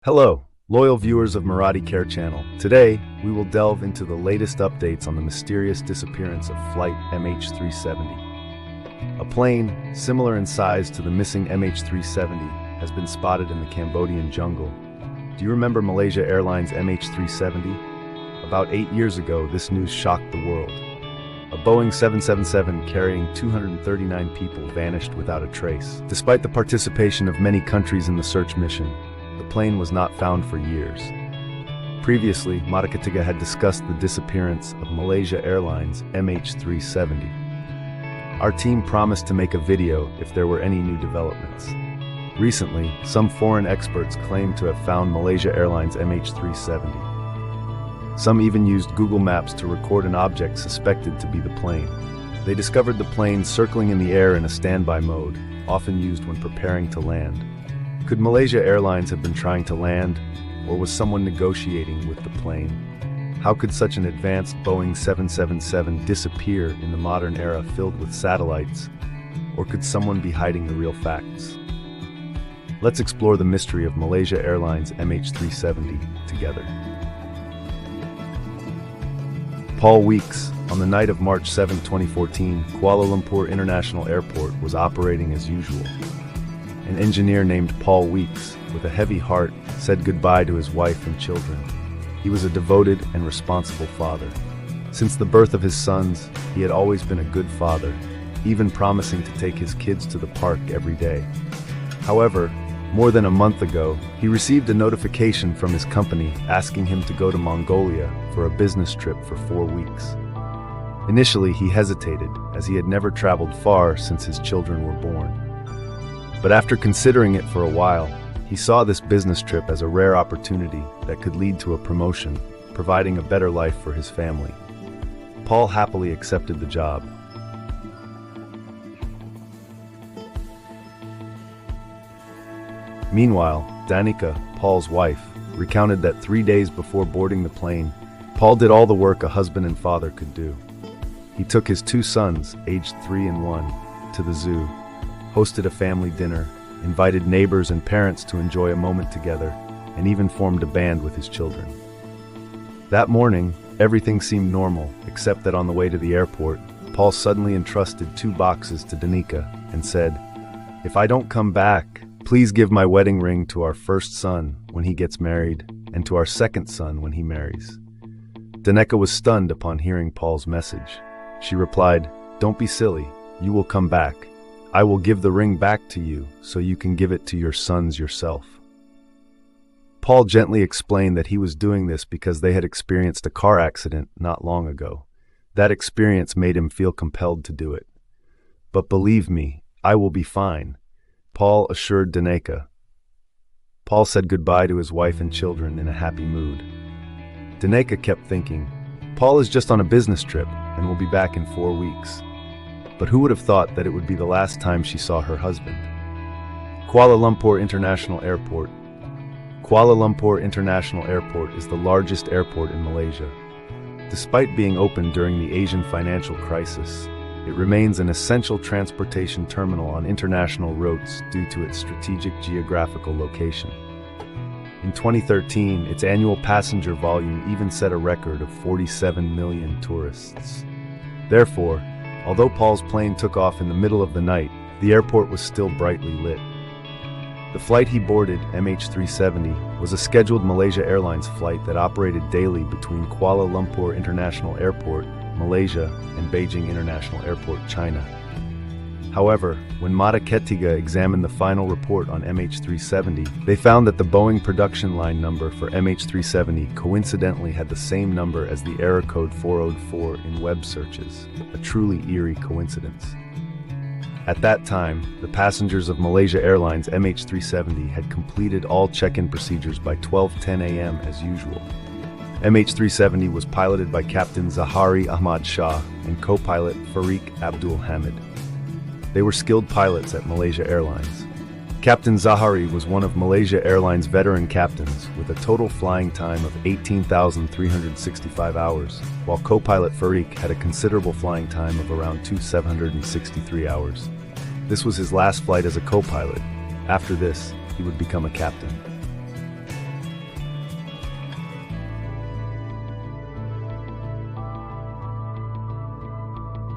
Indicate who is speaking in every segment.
Speaker 1: Hello, loyal viewers of Marathi Care Channel. Today, we will delve into the latest updates on the mysterious disappearance of Flight MH370. A plane, similar in size to the missing MH370, has been spotted in the Cambodian jungle. Do you remember Malaysia Airlines MH370? About 8 years ago, this news shocked the world. A Boeing 777 carrying 239 people vanished without a trace. Despite the participation of many countries in the search mission, the plane was not found for years. Previously, Madakatiga had discussed the disappearance of Malaysia Airlines MH370. Our team promised to make a video if there were any new developments. Recently, some foreign experts claimed to have found Malaysia Airlines MH370. Some even used Google Maps to record an object suspected to be the plane. They discovered the plane circling in the air in a standby mode, often used when preparing to land. Could Malaysia Airlines have been trying to land, or was someone negotiating with the plane? How could such an advanced Boeing 777 disappear in the modern era filled with satellites? Or could someone be hiding the real facts? Let's explore the mystery of Malaysia Airlines MH370 together. Paul Weeks, on the night of March 7, 2014, Kuala Lumpur International Airport was operating as usual. An engineer named Paul Weeks, with a heavy heart, said goodbye to his wife and children. He was a devoted and responsible father. Since the birth of his sons, he had always been a good father, even promising to take his kids to the park every day. However, more than a month ago, he received a notification from his company asking him to go to Mongolia for a business trip for 4 weeks. Initially, he hesitated, as he had never traveled far since his children were born. But after considering it for a while, he saw this business trip as a rare opportunity that could lead to a promotion, providing a better life for his family. Paul happily accepted the job. Meanwhile, Danica, Paul's wife, recounted that 3 days before boarding the plane, Paul did all the work a husband and father could do. He took his 2 sons, aged 3 and 1, to the zoo, hosted a family dinner, invited neighbors and parents to enjoy a moment together, and even formed a band with his children. That morning, everything seemed normal, except that on the way to the airport, Paul suddenly entrusted 2 boxes to Danica and said, "If I don't come back, please give my wedding ring to our first son when he gets married, and to our second son when he marries." Danica was stunned upon hearing Paul's message. She replied, "Don't be silly, you will come back. I will give the ring back to you so you can give it to your sons yourself." Paul gently explained that he was doing this because they had experienced a car accident not long ago. That experience made him feel compelled to do it. "But believe me, I will be fine," Paul assured Danica. Paul said goodbye to his wife and children in a happy mood. Danica kept thinking, Paul is just on a business trip and will be back in 4 weeks. But who would have thought that it would be the last time she saw her husband? Kuala Lumpur International Airport. Kuala Lumpur International Airport is the largest airport in Malaysia. Despite being opened during the Asian financial crisis, it remains an essential transportation terminal on international routes due to its strategic geographical location. In 2013, its annual passenger volume even set a record of 47 million tourists. Therefore, although Paul's plane took off in the middle of the night, the airport was still brightly lit. The flight he boarded, MH370, was a scheduled Malaysia Airlines flight that operated daily between Kuala Lumpur International Airport, Malaysia, and Beijing International Airport, China. However, when Madakatiga examined the final report on MH370, they found that the Boeing production line number for MH370 coincidentally had the same number as the error code 404 in web searches, a truly eerie coincidence. At that time, the passengers of Malaysia Airlines MH370 had completed all check-in procedures by 12:10 a.m. as usual. MH370 was piloted by Captain Zahari Ahmad Shah and co-pilot Fariq Abdul Hamid. They were skilled pilots at Malaysia Airlines. Captain Zahari was one of Malaysia Airlines' veteran captains with a total flying time of 18,365 hours, while co-pilot Fariq had a considerable flying time of around 2,763 hours. This was his last flight as a co-pilot. After this, he would become a captain.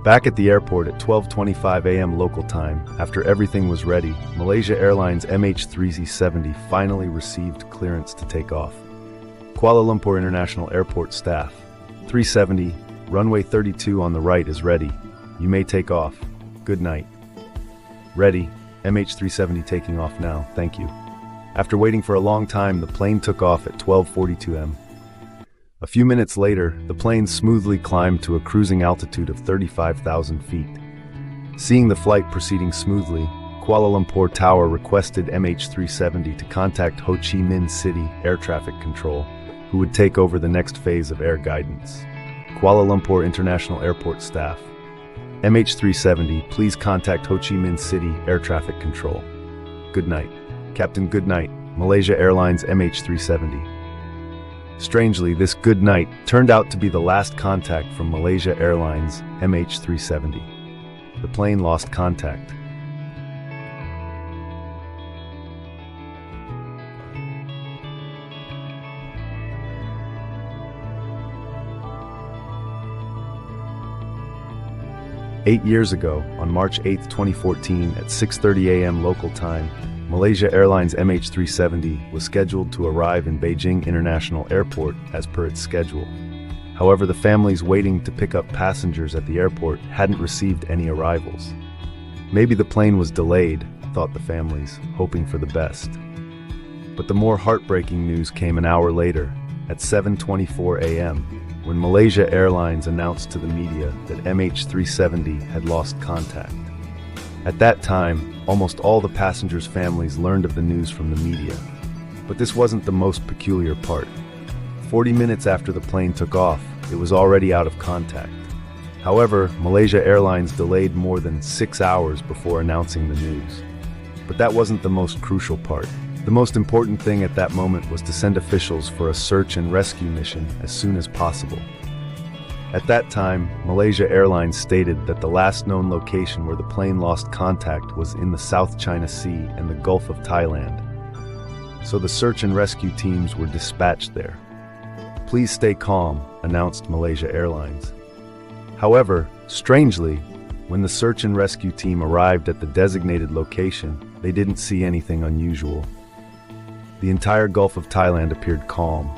Speaker 1: Back at the airport at 12:25 a.m. local time, after everything was ready, Malaysia Airlines MH370 finally received clearance to take off. Kuala Lumpur International Airport staff. 370, runway 32 on the right is ready. You may take off. Good night. Ready. MH370 taking off now, thank you. After waiting for a long time, the plane took off at 12:42 am. A few minutes later, the plane smoothly climbed to a cruising altitude of 35,000 feet. Seeing the flight proceeding smoothly, Kuala Lumpur Tower requested MH370 to contact Ho Chi Minh City Air Traffic Control, who would take over the next phase of air guidance. Kuala Lumpur International Airport staff. MH370, please contact Ho Chi Minh City Air Traffic Control. Good night. Captain, good night. Malaysia Airlines MH370. Strangely, this good night turned out to be the last contact from Malaysia Airlines MH370. The plane lost contact. Eight years ago, on March 8, 2014, at 6:30 a.m. local time, Malaysia Airlines MH370 was scheduled to arrive in Beijing International Airport as per its schedule. However, the families waiting to pick up passengers at the airport hadn't received any arrivals. Maybe the plane was delayed, thought the families, hoping for the best. But the more heartbreaking news came an hour later, at 7:24 a.m., when Malaysia Airlines announced to the media that MH370 had lost contact. At that time, almost all the passengers' families learned of the news from the media. But this wasn't the most peculiar part. 40 minutes after the plane took off, it was already out of contact. However, Malaysia Airlines delayed more than 6 hours before announcing the news. But that wasn't the most crucial part. The most important thing at that moment was to send officials for a search and rescue mission as soon as possible. At that time, Malaysia Airlines stated that the last known location where the plane lost contact was in the South China Sea and the Gulf of Thailand. So the search and rescue teams were dispatched there. Please stay calm, announced Malaysia Airlines. However, strangely, when the search and rescue team arrived at the designated location, they didn't see anything unusual. The entire Gulf of Thailand appeared calm.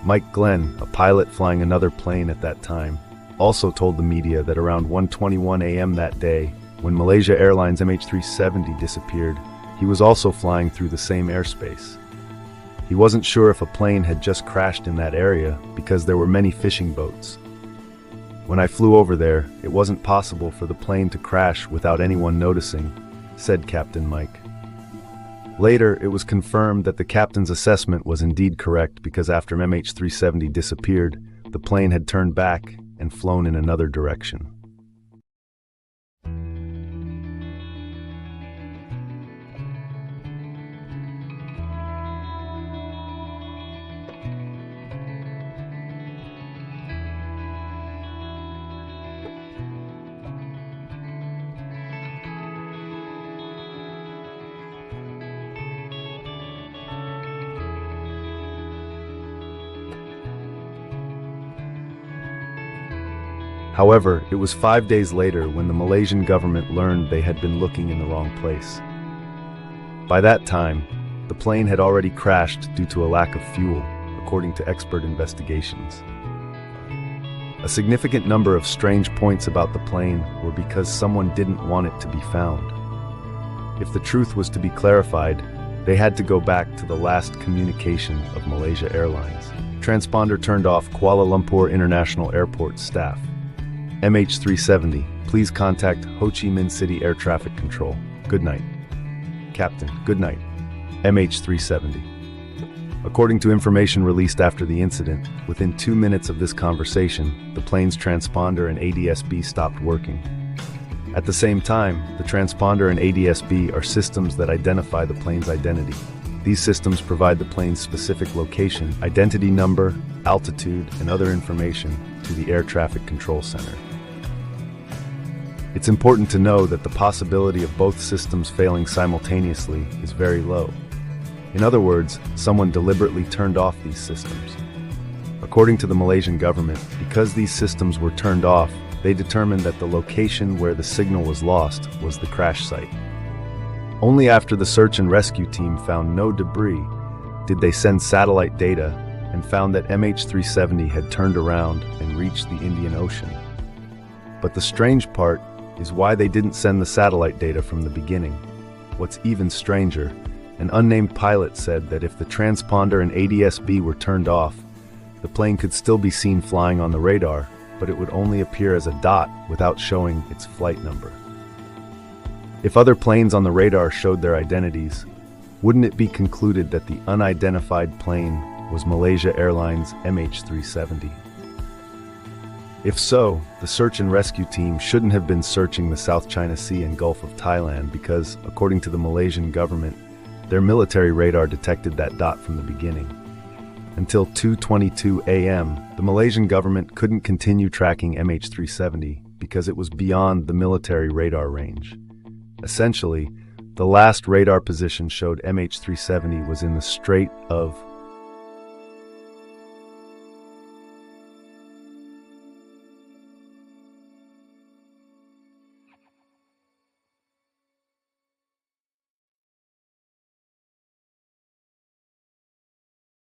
Speaker 1: Mike Glenn, a pilot flying another plane at that time, also told the media that around 1:21 a.m. that day, when Malaysia Airlines MH370 disappeared, he was also flying through the same airspace. He wasn't sure if a plane had just crashed in that area because there were many fishing boats. When I flew over there, it wasn't possible for the plane to crash without anyone noticing, said Captain Mike. Later, it was confirmed that the captain's assessment was indeed correct because after MH370 disappeared, the plane had turned back and flown in another direction. However, it was 5 days later when the Malaysian government learned they had been looking in the wrong place. By that time, the plane had already crashed due to a lack of fuel, according to expert investigations. A significant number of strange points about the plane were because someone didn't want it to be found. If the truth was to be clarified, they had to go back to the last communication of Malaysia Airlines. Transponder turned off. Kuala Lumpur International Airport staff. MH370, please contact Ho Chi Minh City Air Traffic Control. Good night. Captain, good night. MH370. According to information released after the incident, within 2 minutes of this conversation, the plane's transponder and ADS-B stopped working. At the same time, the transponder and ADS-B are systems that identify the plane's identity. These systems provide the plane's specific location, identity number, altitude, and other information to the Air Traffic Control Center. It's important to know that the possibility of both systems failing simultaneously is very low. In other words, someone deliberately turned off these systems. According to the Malaysian government, because these systems were turned off, they determined that the location where the signal was lost was the crash site. Only after the search and rescue team found no debris did they send satellite data and found that MH370 had turned around and reached the Indian Ocean. But the strange part is why they didn't send the satellite data from the beginning. What's even stranger, an unnamed pilot said that if the transponder and ADS-B were turned off, the plane could still be seen flying on the radar, but it would only appear as a dot without showing its flight number. If other planes on the radar showed their identities, wouldn't it be concluded that the unidentified plane was Malaysia Airlines MH370? If so, the search and rescue team shouldn't have been searching the South China Sea and Gulf of Thailand because, according to the Malaysian government, their military radar detected that dot from the beginning. Until 2:22 a.m., the Malaysian government couldn't continue tracking MH370 because it was beyond the military radar range. Essentially, the last radar position showed MH370 was in the Strait of